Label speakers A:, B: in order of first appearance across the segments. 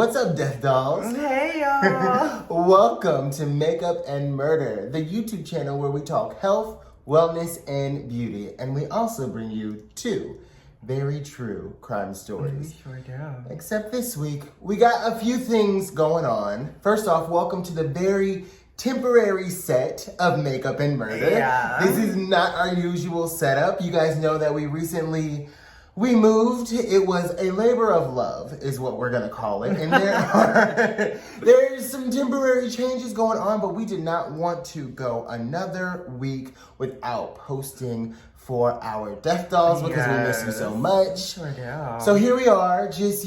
A: What's up, Death Dolls?
B: Hey, y'all.
A: Welcome to Makeup and Murder, the YouTube channel where we talk health, wellness, and beauty. And we also bring you two very true crime stories.
B: We sure do.
A: Except this week, we got a few things going on. First off, welcome to the very temporary set of Makeup and Murder.
B: Yeah.
A: This is not our usual setup. You guys know that we moved. It was a labor of love, is what we're gonna call it. And there's some temporary changes going on, but we did not want to go another week without posting for our Death Dolls because we miss you so much.
B: Sure do.
A: So here we are, just,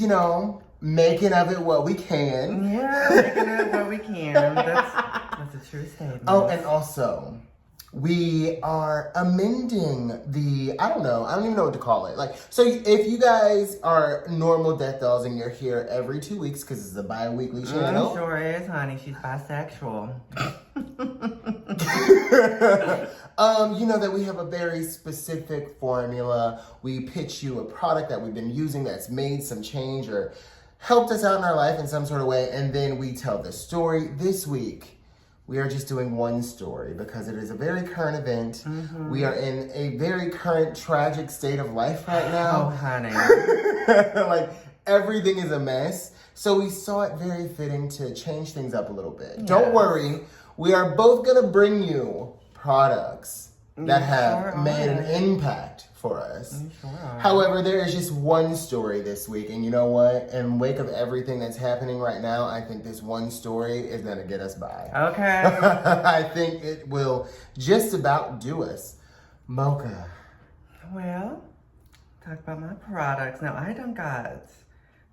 A: making of it what we can.
B: Yeah, making it what we can. That's a true statement.
A: Oh, and also, we are amending I don't even know what to call it. So if you guys are normal Death Dolls and you're here every 2 weeks because it's a bi-weekly channel.
B: Sure is, honey. She's bisexual.
A: You know that we have a very specific formula. We pitch you a product that we've been using that's made some change or helped us out in our life in some sort of way, and then we tell the story. This week, we are just doing one story because it is a very current event. Mm-hmm. We are in a very current tragic state of life right now.
B: Oh, honey.
A: Everything is a mess. So we saw it very fitting to change things up a little bit.
B: Yes.
A: Don't worry. We are both going to bring you products that have made an impact for us.
B: Sure.
A: However, there is just one story this week, and you know what? In wake of everything that's happening right now, I think this one story is going to get us by.
B: Okay.
A: I think it will just about do us. Mocha.
B: Well, talk about my products. Now, I done got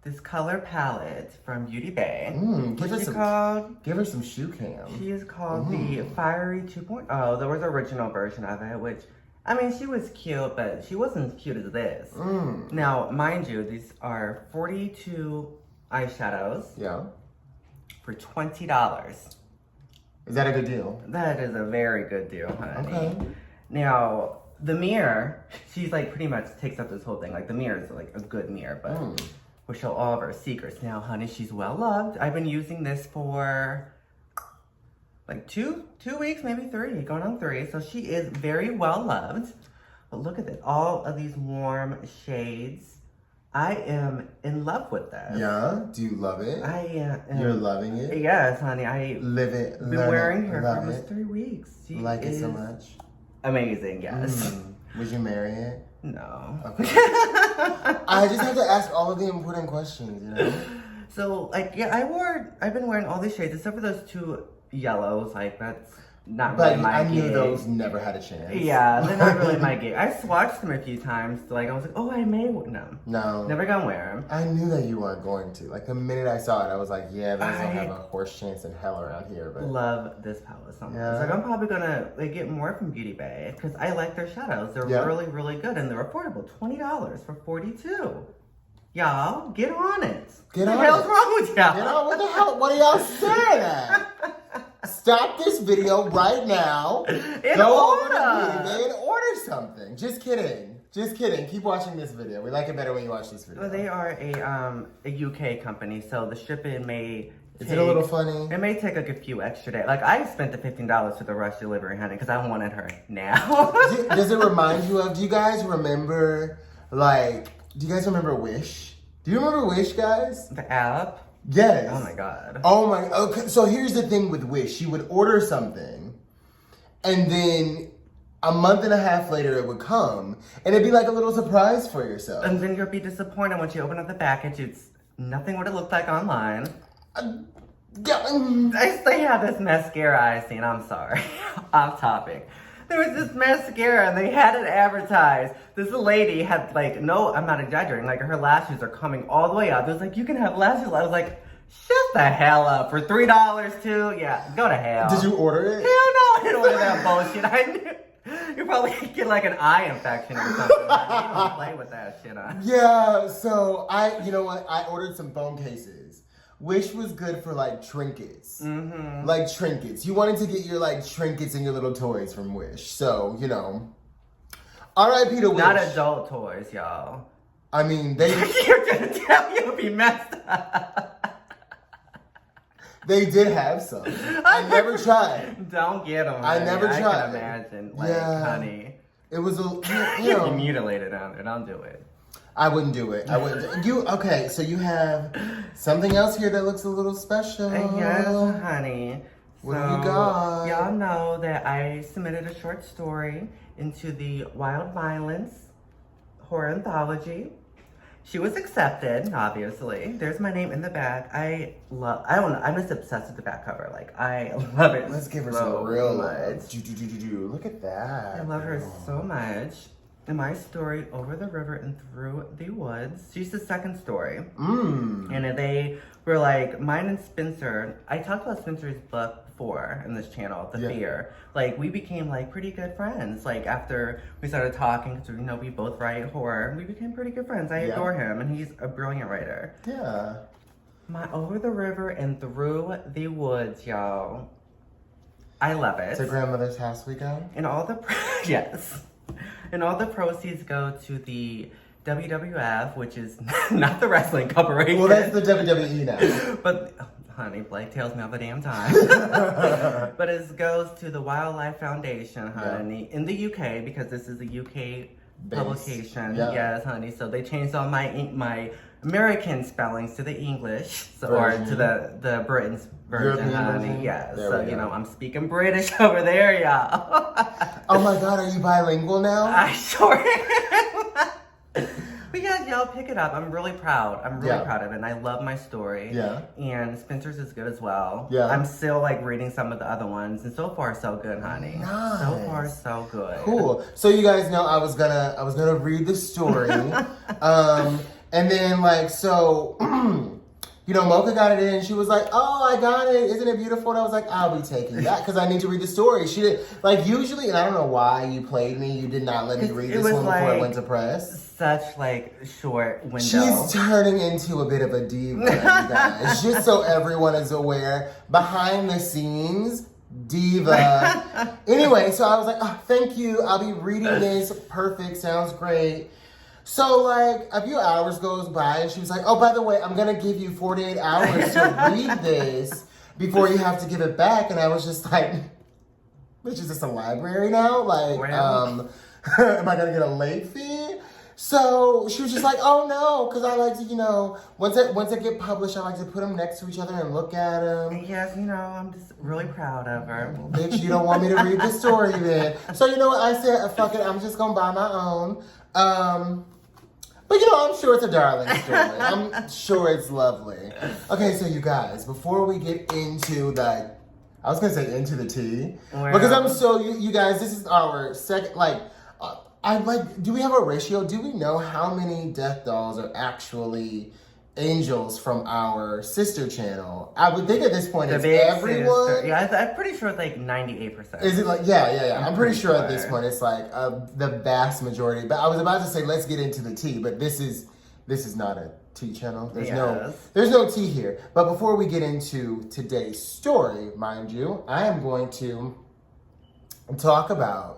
B: this color palette from Beauty Bay. What's she called?
A: Give her some shoe cam.
B: She is called the Fiery 2.0. There was an original version of it, which, she was cute, but she wasn't as cute as this. Now, mind you, these are 42 eyeshadows.
A: Yeah.
B: For $20.
A: Is that a good deal?
B: That is a very good deal, honey.
A: Okay.
B: Now, the mirror, she's pretty much takes up this whole thing. The mirror is a good mirror, but we'll show all of her secrets. Now, honey, she's well loved. I've been using this for two weeks, maybe 3, going on 3. So she is very well loved. But look at this, all of these warm shades. I am in love with this.
A: Yeah? Do you love it?
B: I am.
A: You're loving it?
B: Yes, honey. I
A: live it,
B: been wearing her for almost 3 weeks. She
A: like it so much?
B: Amazing, yes.
A: Would you marry it?
B: No.
A: Okay. I just have to ask all of the important questions,
B: So, I've been wearing all these shades, except for those 2 yellows, that's not really my gig.
A: I knew those never had a chance.
B: Yeah, they're not really my gig. I swatched them a few times, I was like, oh, I may,
A: No.
B: Never gonna wear them.
A: I knew that you weren't going to. The minute I saw it, I was like, yeah, those don't have a horse chance in hell around here, but.
B: Love this palette so much.
A: Yeah.
B: I'm probably gonna get more from Beauty Bay, because I like their shadows. They're really, really good, and they're affordable. $20 for 42. Y'all, get on it.
A: Get on it.
B: What the hell's wrong with y'all?
A: Get on, what the hell? What are y'all staring at? Stop this video right now. Go over to Beauty Bay and order something. Just kidding. Just kidding. Keep watching this video. We like it better when you watch this video.
B: Well, they are a UK company, so the shipping may
A: Is it a little funny?
B: It may take a few extra days. I spent the $15 for the rush delivery, honey, because I wanted her now.
A: Does it remind you of, do you guys remember Wish? Do you remember Wish, guys?
B: The app?
A: Yes.
B: Oh my God.
A: Oh my, okay. So here's the thing with Wish. You would order something, and then a month and a half later it would come, and it'd be like a little surprise for yourself.
B: And then you'll be disappointed once you open up the package. It's nothing what it looked like online. They have this mascara I seen. I'm sorry. Off topic. There was this mascara and they had it advertised. This lady had no, I'm not exaggerating, her lashes are coming all the way up. It was you can have lashes. I was like, shut the hell up. For $3 too? Yeah, go to hell.
A: Did you order it?
B: Hell no, I didn't order that bullshit. I knew. You probably get an eye infection or something. You don't play with that shit on.
A: Yeah, so you know what? I ordered some phone cases. Wish was good for trinkets. Trinkets. You wanted to get your trinkets and your little toys from Wish. So, R.I.P. to Wish.
B: Not adult toys, y'all.
A: I mean, they...
B: You're gonna tell me you'll be messed up.
A: They did have some. I never tried.
B: Don't get them.
A: I never tried.
B: I can imagine. Like, honey.
A: It was a,
B: you know. Mutilated on there. Don't do it.
A: I wouldn't do it. I wouldn't. Okay, so you have something else here that looks a little special.
B: Yes, honey.
A: What do you got?
B: Y'all know that I submitted a short story into the Wild Violence Horror Anthology. She was accepted, obviously. There's my name in the back. I don't know, I'm just obsessed with the back cover. Like, I love it.
A: Let's give her
B: so
A: some real
B: much.
A: Look at that.
B: I love her so much. And my story, Over the River and Through the Woods. She's the second story. And they were like, mine and Spencer. I talked about Spencer's book before in this channel, The Fear. Like, we became like pretty good friends. Like, after we started talking, because you know we both write horror, we became pretty good friends. I adore him, and he's a brilliant writer.
A: Yeah.
B: My Over the River and Through the Woods, y'all. I love it.
A: To grandmother's house we go.
B: And all the yes. And all the proceeds go to the WWF, which is not the wrestling corporation.
A: Well, that's the WWE now.
B: But, honey, Blake tells me all the damn time. But it goes to the Wildlife Foundation, honey, in the UK, because this is a UK publication. Yeah. Yes, honey. So they changed all my American spellings to the English, or to the Britain's version, honey. Yes. So, you know, I'm speaking British over there, y'all.
A: Oh my God, are you bilingual now?
B: I sure am. But yeah, y'all pick it up. I'm really proud. I'm really proud of it. And I love my story. Yeah. And Spencer's is good as well. Yeah. I'm still like reading some of the other ones, and so far so good, honey.
A: Nice.
B: So far so good.
A: Cool. So you guys know I was gonna read the story. And then like so you know, Mocha got it in and she was like, oh, I got it. Isn't it beautiful? And I was like, I'll be taking that because I need to read the story. She did, like, usually, and I don't know why you played me. You did not let me read this one before it went to press.
B: Such, like, short window.
A: She's turning into a bit of a diva, you guys. Just so everyone is aware, behind the scenes, diva. Anyway, so I was like, oh, thank you. I'll be reading this. Perfect. Sounds great. So, like, a few hours goes by, and she was like, oh, by the way, I'm going to give you 48 hours to read this before you have to give it back. And I was just like, which is this a library now? Like, am I going to get a late fee? So she was just like, oh, no, because I like to, you know, once they get published, I like to put them next to each other and look at them.
B: Yes, you know, I'm just really proud of her.
A: Well, bitch, you don't want me to read the story then. So, you know what? I said, fuck it, I'm just going to buy my own. But you know, I'm sure it's a darling story. I'm sure it's lovely. Okay, so you guys, before we get into the, I was gonna say into the tea, because I'm so, you guys, this is our second, like, do we have a ratio? Do we know how many death dolls are actually angels from our sister channel? I would think at this point it's everyone.
B: Sister. Yeah, I'm pretty sure it's like 98%.
A: Is it like, yeah. I'm pretty sure at this point it's like the vast majority. But I was about to say, let's get into the tea, but this is not a tea channel. There's no tea here. But before we get into today's story, mind you, I am going to talk about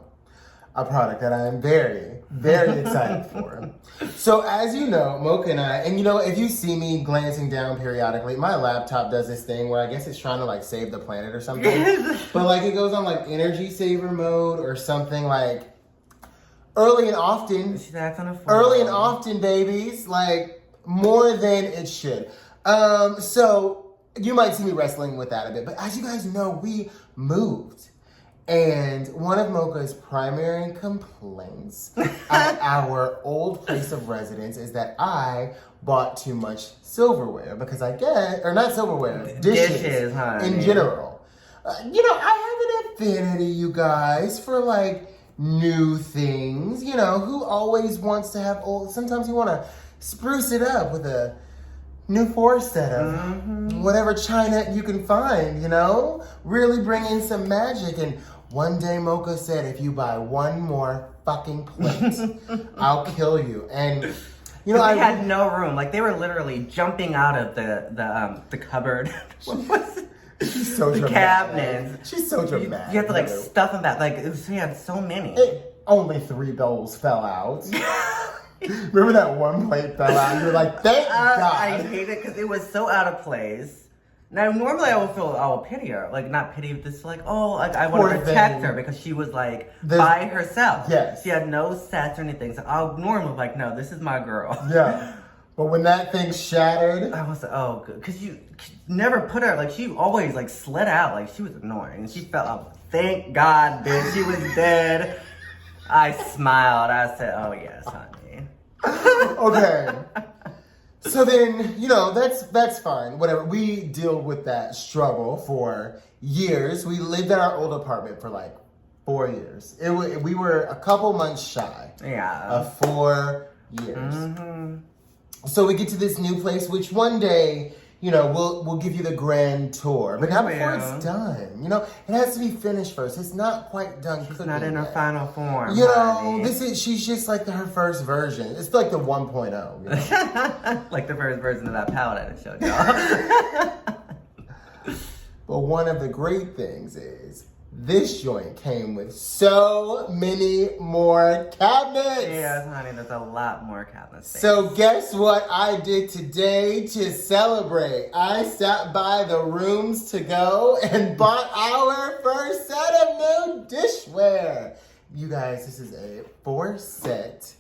A: a product that I am very, very excited for. So as you know, Mocha and I, and you know, if you see me glancing down periodically, my laptop does this thing where I guess it's trying to like save the planet or something. But like it goes on like energy saver mode or something, like early and often.
B: That's on a phone.
A: Early and often, babies, like more than it should. So you might see me wrestling with that a bit, but as you guys know, we moved. And one of Mocha's primary complaints at our old place of residence is that I bought too much silverware because not silverware, dishes in general. You know, I have an affinity, you guys, for like new things. You know, who always wants to have old, sometimes you want to spruce it up with a new forest set of whatever china you can find, you know? Really bring in some magic. And one day Mocha said, if you buy one more fucking plate, I'll kill you. And, you know,
B: I had no room. Like, they were literally jumping out of the cupboard.
A: She's so dramatic.
B: Cabinets.
A: She's so dramatic.
B: You have to, like, stuff them back. Like, we had so many.
A: Only 3 bowls fell out. Remember that one plate fell out? You were like, thank God.
B: I hate it because it was so out of place. Now, normally I will pity her. Like, not pity, just like, oh, like, I want
A: Poor
B: to protect
A: thing.
B: her because she was, like, by herself.
A: Yes.
B: She had no sets or anything. So I'll normally, like, no, this is my girl.
A: Yeah. But when that thing shattered.
B: I was like, oh, good. Because you never put her, like, she always, like, slid out. Like, she was annoying. She fell out. Thank God, bitch. She was dead. I smiled. I said, oh, yes, honey.
A: Okay. So then, you know, that's fine. Whatever. We deal with that struggle for years. We lived in our old apartment for like 4 years. We were a couple months shy of 4 years.
B: Mm-hmm.
A: So we get to this new place, which one day, you know, we'll give you the grand tour. But not before it's done. You know, it has to be finished first. It's not quite done cooking.
B: It's not in her final form.
A: You know,
B: honey.
A: she's just like her first version. It's like the 1.0. You know?
B: Like the first version of that palette I showed y'all.
A: But one of the great things is this joint came with so many more cabinets.
B: Yes, honey, there's a lot more cabinet space.
A: So guess what I did today to celebrate? I stopped by the Rooms to Go and bought our first set of new dishware. You guys, this is a 4 set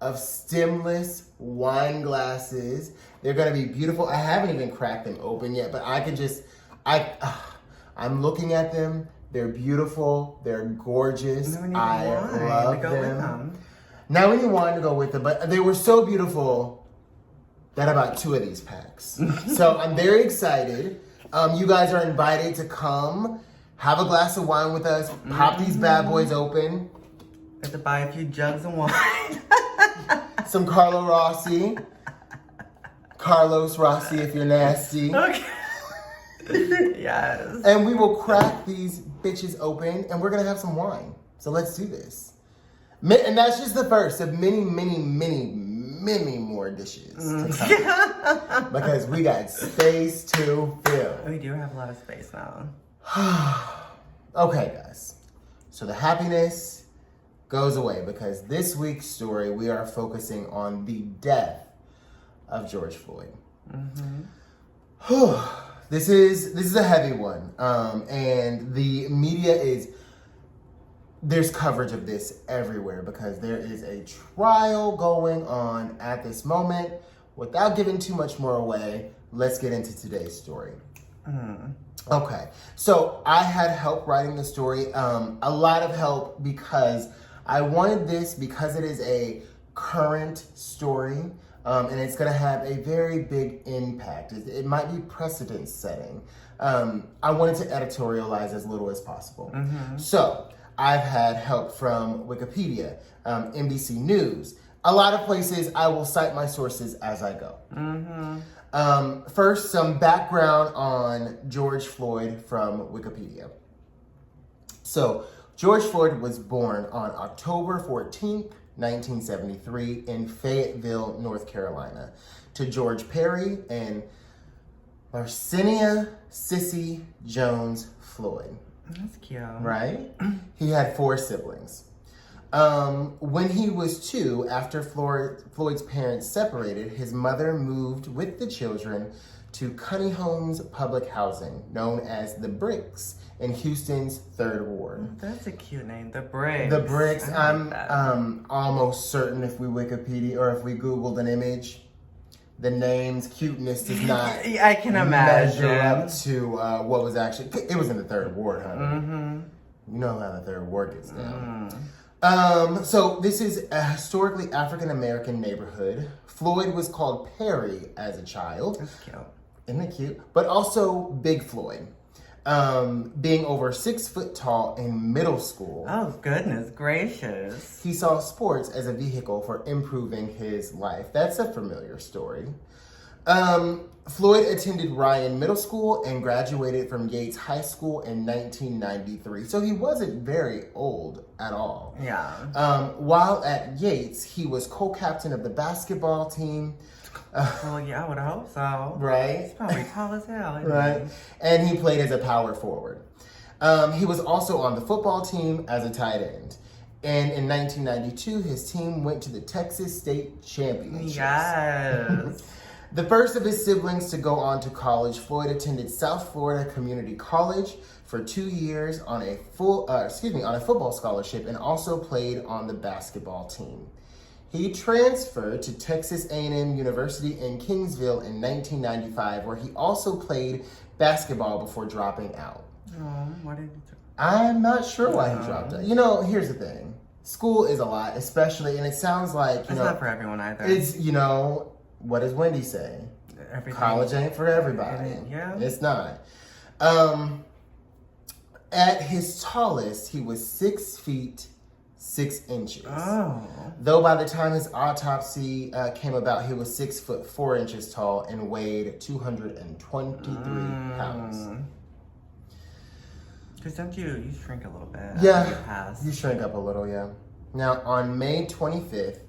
A: of stemless wine glasses. They're gonna be beautiful. I haven't even cracked them open yet, but I'm looking at them. They're beautiful. They're gorgeous. I love them. Now we need wine to go with them, but they were so beautiful that I bought 2 of these packs. So I'm very excited. You guys are invited to come, have a glass of wine with us, pop these bad boys open.
B: Have to buy a few jugs of wine.
A: Some Carlos Rossi if you're nasty.
B: Okay. Yes.
A: And we will crack these bitches open and we're gonna have some wine. So let's do this. And that's just the first of many, many, many, many more dishes to come. Because we got space to fill.
B: We do have a lot of space now.
A: Okay, guys. So the happiness goes away because this week's story, we are focusing on the death of George Floyd. This is a heavy one, and the media there's coverage of this everywhere because there is a trial going on at this moment. Without giving too much more away, let's get into today's story. Okay, so I had help writing the story, a lot of help because I wanted this because it is a current story. And it's going to have a very big impact. It might be precedent setting. I wanted to editorialize as little as possible. So I've had help from Wikipedia, NBC News, a lot of places. I will cite my sources as I go. First, some background on George Floyd from Wikipedia. So George Floyd was born on October 14th, 1973 in Fayetteville, North Carolina, to George Perry and Larcenia Sissy Jones Floyd.
B: That's cute.
A: Right? He had 4 siblings. When he was 2, after Floyd's parents separated, his mother moved with the children to Cunninghams Public Housing, known as the Bricks, in Houston's 3rd Ward.
B: That's a cute name, the Bricks.
A: The Bricks. I'm almost certain if we Wikipedia or if we Googled an image, the name's cuteness does not.
B: I can imagine.
A: Measure up to what was actually. It was in the 3rd Ward, honey. You know how the 3rd Ward gets down. So this is a historically African American neighborhood. Floyd was called Perry as a child.
B: That's cute.
A: Isn't it cute? But also Big Floyd. Being over 6 foot tall in middle school.
B: Oh, goodness gracious.
A: He saw sports as a vehicle for improving his life. That's a familiar story. Floyd attended Ryan Middle School and graduated from Yates High School in 1993. So he wasn't very old at all.
B: Yeah.
A: While at Yates, he was co-captain of the basketball team.
B: Well, yeah, I would hope so.
A: Right?
B: He's probably tall as hell.
A: Right. And he played as a power forward. He was also on the football team as a tight end. And in 1992, his team went to the Texas State Championships.
B: Yes.
A: The first of his siblings to go on to college, Floyd attended South Florida Community College for 2 years on a football scholarship and also played on the basketball team. He transferred to Texas A&M University in Kingsville in 1995, where he also played basketball before dropping out.
B: Oh, why did you?
A: I'm not sure why he dropped out. You know, here's the thing. School is a lot, especially, and it sounds like,
B: It's not for everyone either.
A: It's, what does Wendy say?
B: Everything.
A: College ain't for everybody.
B: Yeah.
A: It's not. At his tallest, he was 6 feet 6 inches.
B: Oh.
A: Though by the time his autopsy came about, he was 6 foot 4 inches tall and weighed 223 pounds.
B: Because don't you shrink a little bit?
A: Yeah, you shrink up a little, yeah. Now, on May 25th,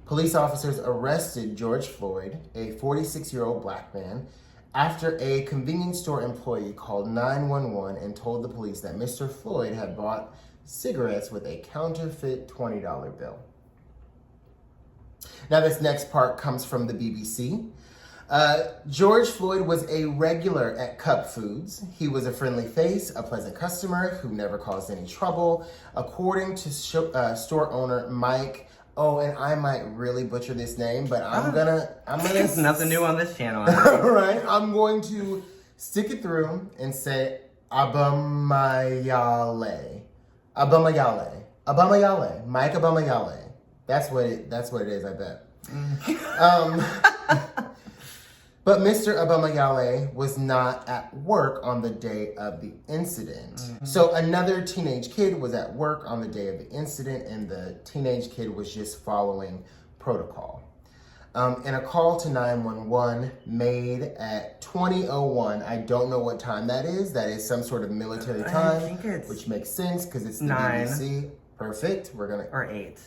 A: police officers arrested George Floyd, a 46-year-old black man, after a convenience store employee called 911 and told the police that Mr. Floyd had bought cigarettes with a counterfeit $20 bill. Now, this next part comes from the BBC. George Floyd was a regular at Cup Foods. He was a friendly face, a pleasant customer who never caused any trouble, according to store owner Mike. Oh, and I might really butcher this name, but I'm gonna.
B: There's nothing new on this channel.
A: Right? I'm going to stick it through and say Abamayale, Mike Abamayale. That's what it is. I bet. But Mr. Abamayale was not at work on the day of the incident. So another teenage kid was at work on the day of the incident, and the teenage kid was just following protocol. In a call to 911 made at 20:01, I don't know what time that is. That is some sort of military time, which makes sense because it's the
B: 9.
A: BBC. Perfect.
B: Or 8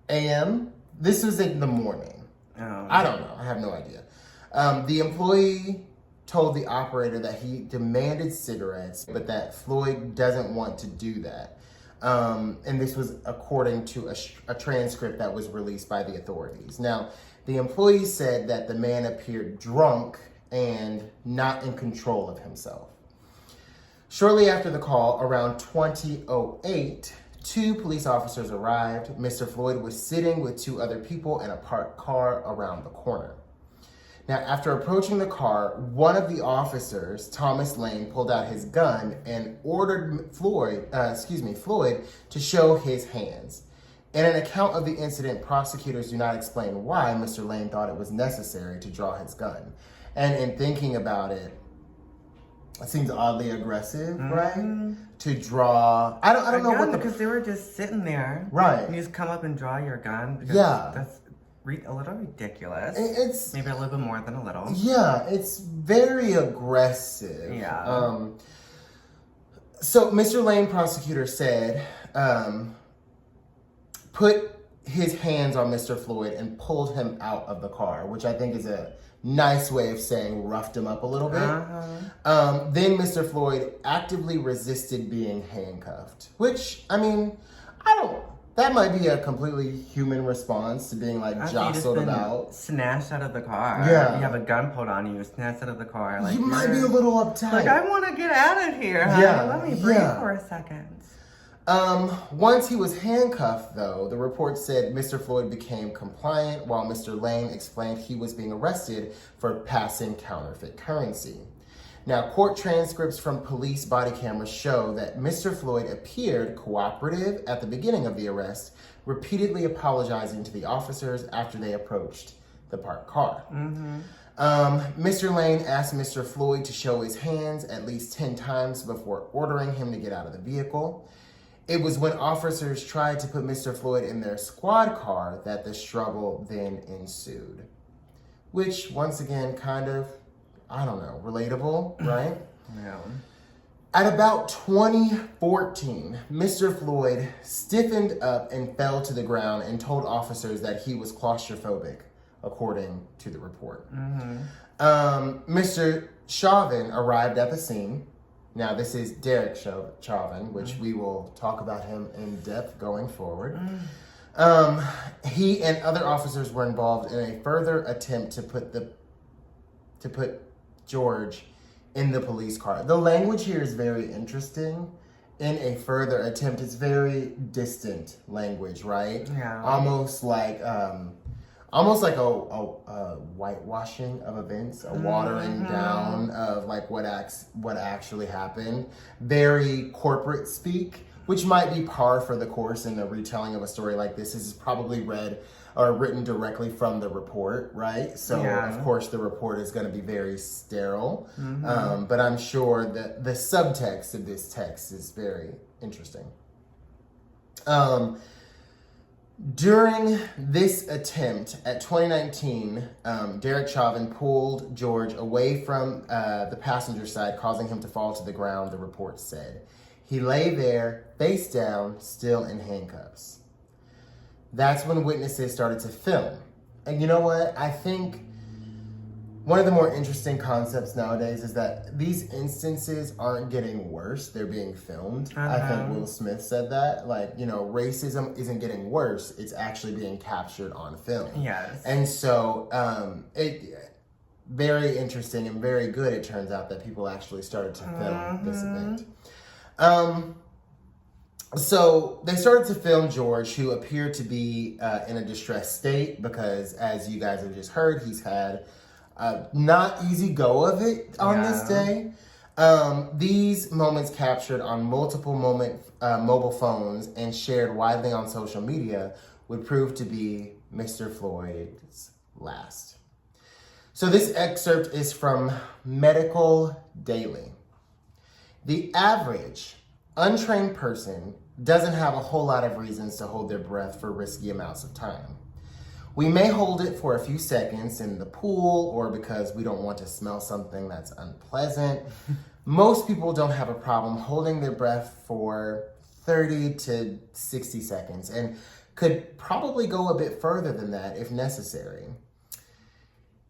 A: a.m. This was in the morning.
B: Oh.
A: I don't know. I have no idea. The employee told the operator that he demanded cigarettes, but that Floyd doesn't want to do that. And this was according to a transcript that was released by the authorities. Now, the employee said that the man appeared drunk and not in control of himself. Shortly after the call, around 20:08, 2 police officers arrived. Mr. Floyd was sitting with 2 other people in a parked car around the corner. Now, after approaching the car, one of the officers, Thomas Lane, pulled out his gun and ordered Floyd to show his hands. In an account of the incident, prosecutors do not explain why Mr. Lane thought it was necessary to draw his gun. And in thinking about it, it seems oddly aggressive, right? To draw, I don't know what
B: because they were just sitting there,
A: right?
B: And you just come up and draw your gun. Because that's a little ridiculous.
A: It's
B: maybe a little bit more than a little.
A: Yeah, it's very aggressive.
B: Yeah.
A: So Mr. Lane, prosecutor, said, put his hands on Mr. Floyd and pulled him out of the car, which I think is a nice way of saying roughed him up a little bit. Then Mr. Floyd actively resisted being handcuffed, which, I mean, that might be a completely human response to being like jostled about.
B: Snatched out of the car.
A: Yeah.
B: You have a gun pulled on you, snatched out of the car. Like,
A: you might be a little uptight.
B: Like, I want to get out of here.
A: Yeah.
B: Let me breathe for a second.
A: Once he was handcuffed, though, the report said Mr. Floyd became compliant while Mr. Lane explained he was being arrested for passing counterfeit currency. Now, court transcripts from police body cameras show that Mr. Floyd appeared cooperative at the beginning of the arrest, repeatedly apologizing to the officers after they approached the parked car. Mr. Lane asked Mr. Floyd to show his hands at least 10 times before ordering him to get out of the vehicle. It was when officers tried to put Mr. Floyd in their squad car that the struggle then ensued. Which, once again, kind of, I don't know, relatable, right?
B: Yeah.
A: At about 2014, Mr. Floyd stiffened up and fell to the ground and told officers that he was claustrophobic, according to the report. Mr. Chauvin arrived at the scene. Now, this is Derek Chauvin, which we will talk about him in depth going forward. He and other officers were involved in a further attempt to put the to put George in the police car. The language here is very interesting. In a further attempt, it's very distant language, right?
B: Yeah.
A: Almost like a whitewashing of events, a watering down of like what actually happened. Very corporate speak, which might be par for the course in the retelling of a story like this. This is probably read or written directly from the report, right? So of course the report is going to be very sterile, but I'm sure that the subtext of this text is very interesting. During this attempt at 2019, Derek Chauvin pulled George away from the passenger side, causing him to fall to the ground, the report said. He lay there, face down, still in handcuffs. That's when witnesses started to film. And you know what? I think one of the more interesting concepts nowadays is that these instances aren't getting worse, they're being filmed. I think Will Smith said that. Like, you know, racism isn't getting worse, it's actually being captured on film.
B: Yes. And
A: so, very interesting and very good, it turns out, that people actually started to film this event. So they started to film George, who appeared to be in a distressed state because, as you guys have just heard, he's had not easy go of it on this day. These moments captured on multiple mobile phones and shared widely on social media would prove to be Mr. Floyd's last. So this excerpt is from Medical Daily. The average untrained person doesn't have a whole lot of reasons to hold their breath for risky amounts of time. We may hold it for a few seconds in the pool or because we don't want to smell something that's unpleasant. Most people don't have a problem holding their breath for 30 to 60 seconds and could probably go a bit further than that if necessary.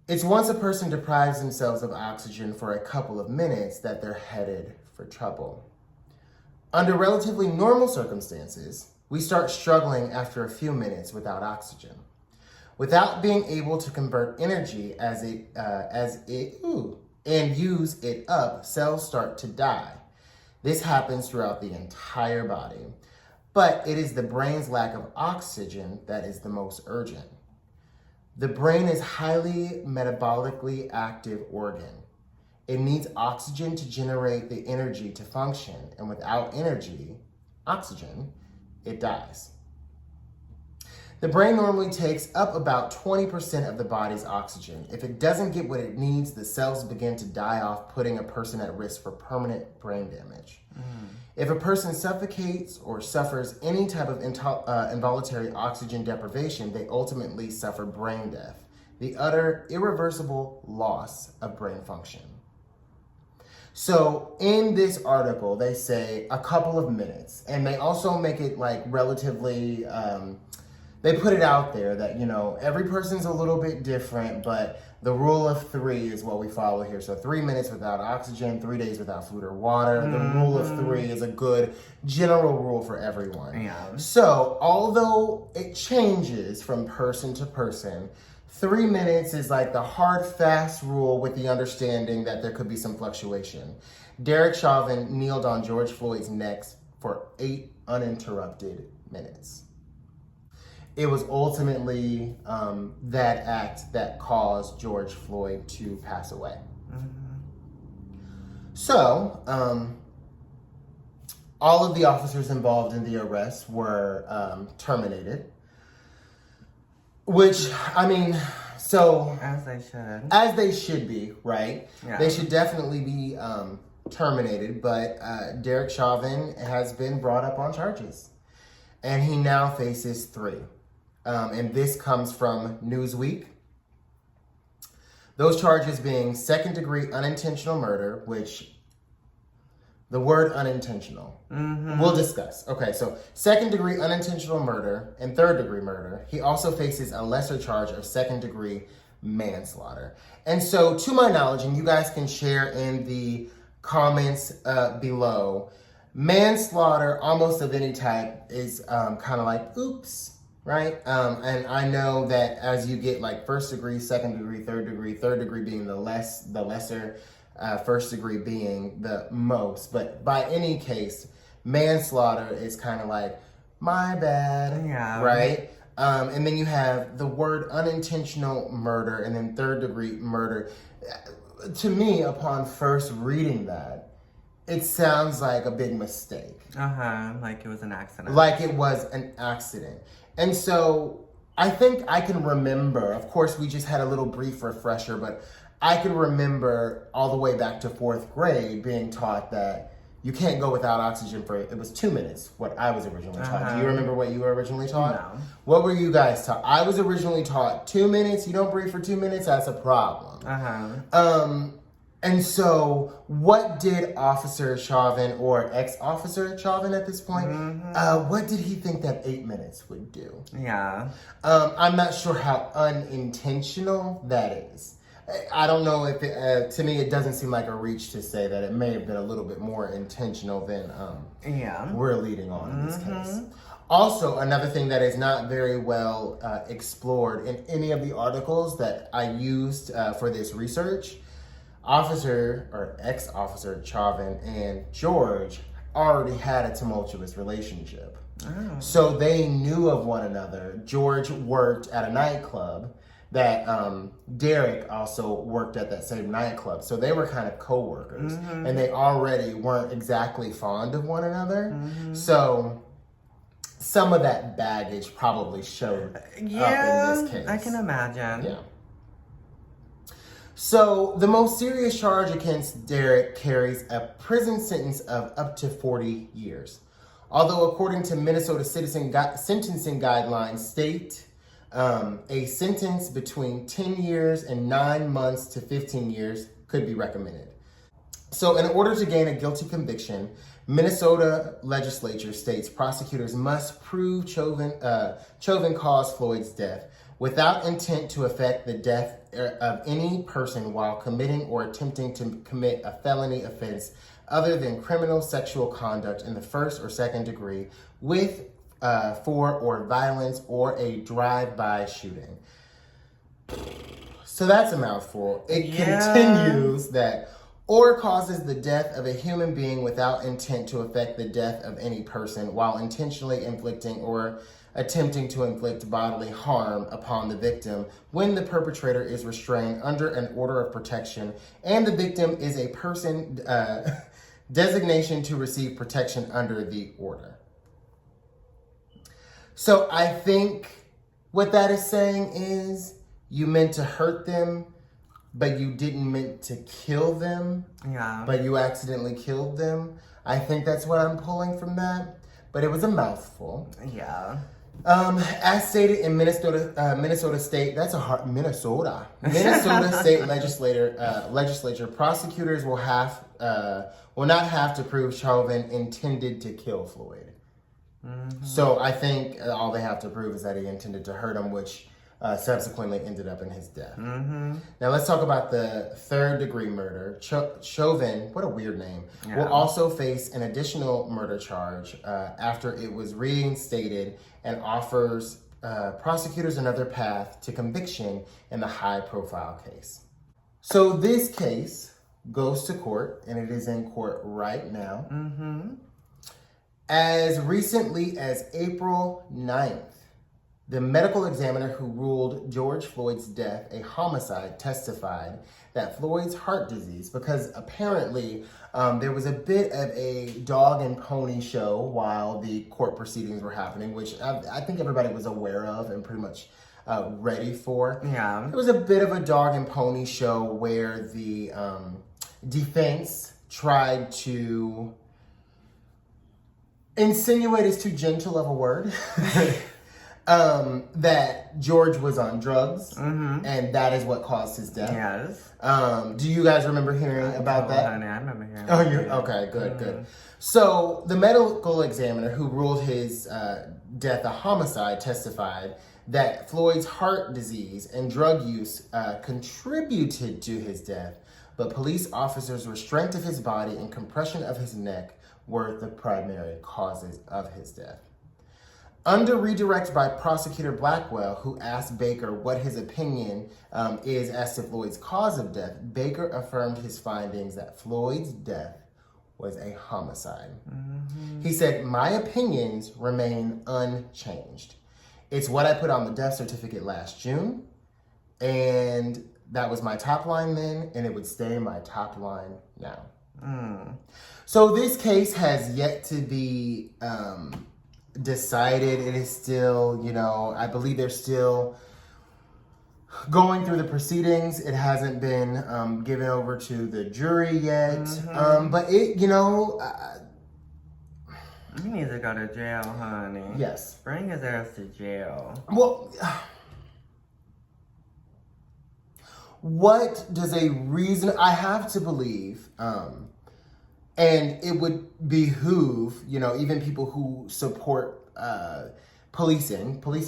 A: It's once a person deprives themselves of oxygen for a couple of minutes that they're headed for trouble. Under relatively normal circumstances, we start struggling after a few minutes without oxygen. Without being able to convert energy and use it up, cells start to die. This happens throughout the entire body, but it is the brain's lack of oxygen that is the most urgent. The brain is a highly metabolically active organ. It needs oxygen to generate the energy to function, and without energy, oxygen, it dies. The brain normally takes up about 20% of the body's oxygen. If it doesn't get what it needs, the cells begin to die off, putting a person at risk for permanent brain damage. If a person suffocates or suffers any type of involuntary oxygen deprivation, they ultimately suffer brain death, the utter irreversible loss of brain function. So in this article, they say a couple of minutes, and they also make it like relatively, they put it out there that, you know, every person's a little bit different, but the rule of 3 is what we follow here. So 3 minutes without oxygen, 3 days without food or water. The rule of 3 is a good general rule for everyone.
B: Yeah.
A: So although it changes from person to person, 3 minutes is like the hard, fast rule with the understanding that there could be some fluctuation. Derek Chauvin kneeled on George Floyd's neck for 8 uninterrupted minutes. It was ultimately that act that caused George Floyd to pass away. So, all of the officers involved in the arrest were terminated. Which, I mean, so...
B: As they should.
A: As they should be, right?
B: Yeah.
A: They should definitely be terminated, but Derek Chauvin has been brought up on charges. And he now faces 3. And this comes from Newsweek. Those charges being second-degree unintentional murder, which... The word unintentional. We'll discuss. Okay, so second-degree unintentional murder and third-degree murder. He also faces a lesser charge of second-degree manslaughter. And so, to my knowledge, and you guys can share in the comments below, manslaughter, almost of any type, is kind of like, oops, right? And I know that as you get like first degree, second degree, third degree being the lesser, first degree being the most. But by any case, manslaughter is kind of like, my bad,
B: Yeah.
A: right? And then you have the word unintentional murder and then third degree murder. To me, upon first reading that, it sounds like a big mistake.
B: Like it was an accident.
A: Like it was an accident. And so I think I can remember, of course, we just had a little brief refresher, but I can remember all the way back to 4th grade being taught that you can't go without oxygen for, it was 2 minutes, what I was originally taught. Do you remember what you were originally taught?
B: No.
A: What were you guys taught? I was originally taught 2 minutes, you don't breathe for 2 minutes, that's a problem. And so what did Officer Chauvin, or ex-Officer Chauvin at this point, what did he think that 8 minutes would do?
B: Yeah.
A: I'm not sure how unintentional that is. I don't know if it, to me, it doesn't seem like a reach to say that it may have been a little bit more intentional than we're leading on in this case. Also, another thing that is not very well explored in any of the articles that I used for this research, Officer or ex-Officer Chauvin and George already had a tumultuous relationship. So they knew of one another. George worked at a nightclub that Derek also worked at that same nightclub. So they were kind of co-workers and they already weren't exactly fond of one another. So some of that baggage probably showed up in this case.
B: I can imagine.
A: Yeah. So the most serious charge against Derek carries a prison sentence of up to 40 years. Although according to Minnesota sentencing guidelines state a sentence between 10 years and 9 months to 15 years could be recommended. So in order to gain a guilty conviction, Minnesota legislature states prosecutors must prove Chauvin caused Floyd's death without intent to affect the death of any person while committing or attempting to commit a felony offense other than criminal sexual conduct in the first or second degree with, for, or violence or a drive-by shooting. So that's a mouthful. It continues that, or causes the death of a human being without intent to affect the death of any person while intentionally inflicting or attempting to inflict bodily harm upon the victim when the perpetrator is restrained under an order of protection and the victim is a person designation to receive protection under the order. So I think what that is saying is you meant to hurt them, but you didn't meant to kill them, but you accidentally killed them. I think that's what I'm pulling from that, but it was a mouthful.
B: Yeah.
A: As stated in Minnesota State, that's a hard, Minnesota State legislature, prosecutors will not have to prove Chauvin intended to kill Floyd. So I think all they have to prove is that he intended to hurt him, which subsequently ended up in his death. Now let's talk about the third degree murder. Chauvin, what a weird name, will also face an additional murder charge after it was reinstated and offers prosecutors another path to conviction in the high profile case. So this case goes to court and it is in court right now. As recently as April 9th, the medical examiner who ruled George Floyd's death a homicide testified that Floyd's heart disease, because apparently there was a bit of a dog and pony show while the court proceedings were happening, which I think everybody was aware of and pretty much ready for.
B: Yeah.
A: It was a bit of a dog and pony show where the defense tried to insinuate is too gentle of a word. That George was on drugs, and that is what caused his death.
B: Yes.
A: Do you guys remember hearing about that?
B: Honey, I remember hearing
A: Oh,
B: about
A: you?
B: it.
A: Okay, good. So the medical examiner who ruled his death a homicide testified that Floyd's heart disease and drug use contributed to his death, but police officers' restraint of his body and compression of his neck were the primary causes of his death. Under redirect by prosecutor Blackwell, who asked Baker what his opinion is as to Floyd's cause of death, Baker affirmed his findings that Floyd's death was a homicide. He said, "My opinions remain unchanged. It's what I put on the death certificate last June, and that was my top line then, and it would stay my top line now." So this case has yet to be decided. It is still, I believe they're still going through the proceedings. It hasn't been given over to the jury yet. But it,
B: He needs to go to jail, honey.
A: Yes.
B: Bring his ass to jail.
A: Well, what does a reason, I have to believe, and it would behoove, even people who support police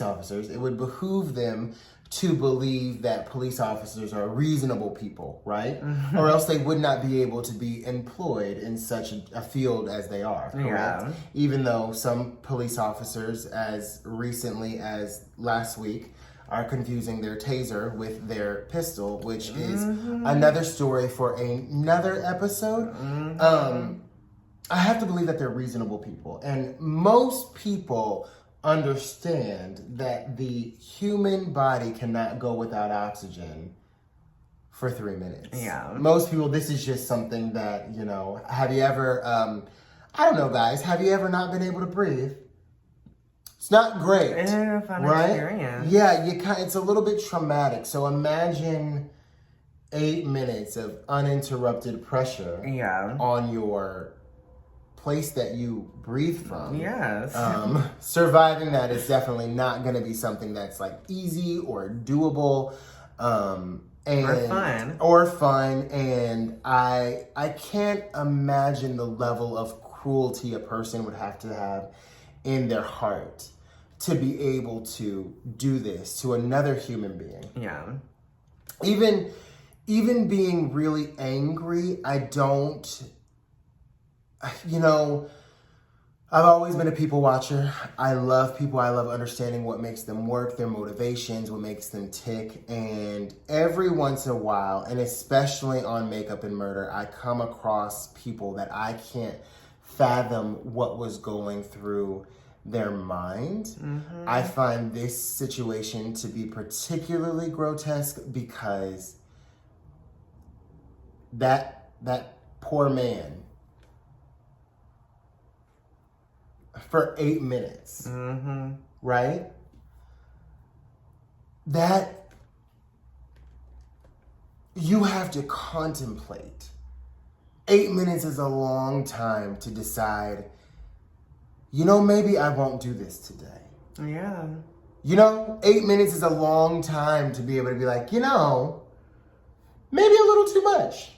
A: officers, it would behoove them to believe that police officers are reasonable people, right? Or else they would not be able to be employed in such a field as they are, correct?
B: Yeah.
A: Even though some police officers, as recently as last week, are confusing their taser with their pistol, which is another story for another episode. I have to believe that they're reasonable people. And most people understand that the human body cannot go without oxygen for 3 minutes.
B: Yeah.
A: Most people, this is just something that, have you ever, I don't know, guys, have you ever not been able to breathe? It's not great,
B: It's a fun
A: right?
B: experience.
A: Yeah, it's a little bit traumatic. So imagine 8 minutes of uninterrupted pressure on your place that you breathe from.
B: Yes.
A: Surviving that is definitely not going to be something that's like easy or doable. Or fun. And I can't imagine the level of cruelty a person would have to have in their heart to be able to do this to another human being.
B: Yeah.
A: Even being really angry, I've always been a people watcher. I love people. I love understanding what makes them work, their motivations, what makes them tick. And every once in a while, and especially on Makeup and Murder, I come across people that I can't fathom what was going through their mind. I find this situation to be particularly grotesque because that poor man, for 8 minutes, right? That you have to contemplate. 8 minutes is a long time to decide, maybe I won't do this today.
B: Yeah.
A: 8 minutes is a long time to be able to be like, maybe a little too much.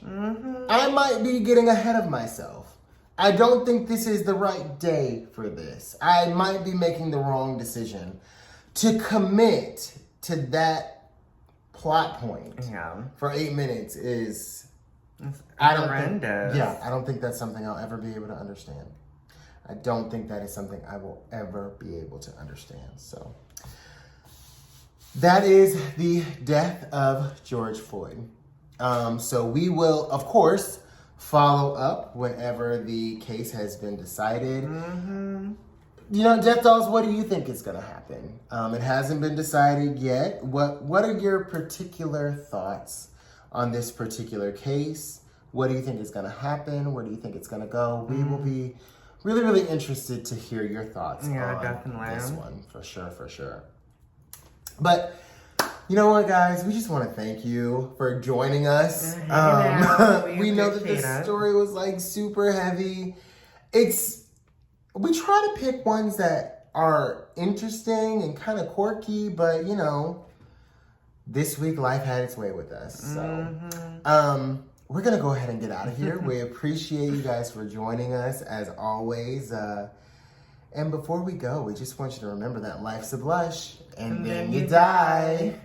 A: I might be getting ahead of myself. I don't think this is the right day for this. I might be making the wrong decision. To commit to that plot point for 8 minutes is
B: horrendous.
A: I don't think that's something I'll ever be able to understand. I don't think that is something I will ever be able to understand. So that is the death of George Floyd. So we will, of course, follow up whenever the case has been decided. Death Dolls, what do you think is going to happen? It hasn't been decided yet. What are your particular thoughts on this particular case? What do you think is going to happen? Where do you think it's going to go? We will be really, really interested to hear your thoughts on this one. For sure. But you know what, guys? We just want to thank you for joining us. We know that this story was super heavy. We try to pick ones that are interesting and kind of quirky, but this week life had its way with us. So we're going to go ahead and get out of here. We appreciate you guys for joining us as always. And before we go, we just want you to remember that life's a blush and then you die.